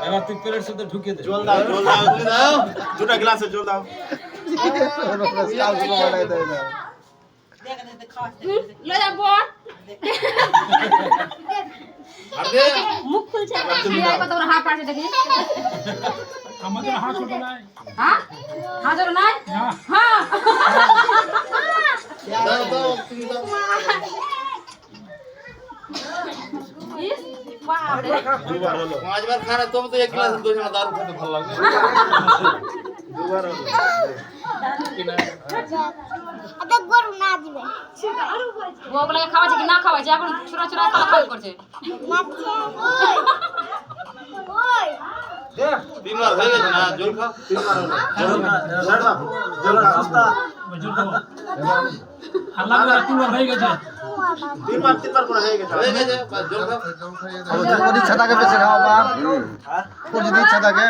এবার তুই প্লেটের সাথে ঢুকে দে। জল দাও দুটা গ্লাসে জল দাও। লো যা বল মুখ খুলছে এই কথা ওর হাত পাড়ছে দেখি আমাদের হাত ছোট নাই। হ্যাঁ হাজার নাই না হ্যাঁ দাও দাও তুমি দাও। ইস বাপ রে দুবার হলো। পাঁচবার খানা তবে তো এক গ্লাস দই না দারু খেতে ভালো লাগবে। দুবার হলো। এটা গরম না দিবে ওগুলোকে খাওয়াছে কি না খাওয়াছে এখন ছোড়া ছোড়া খাওয়া করছে ওই তিনবার হয়ে গেছে না জল খাও। তিনবার হলো। জল দাও। জল দাও আস্তা। জল খাবো আল্লাহ করে তিনবার হয়ে গেছে। তিনবার করে হয়ে গেছে। হয়ে গেছে বাস জল খাও। যদি ইচ্ছা থাকে বেশি খাওয়া বা যদি ইচ্ছা থাকে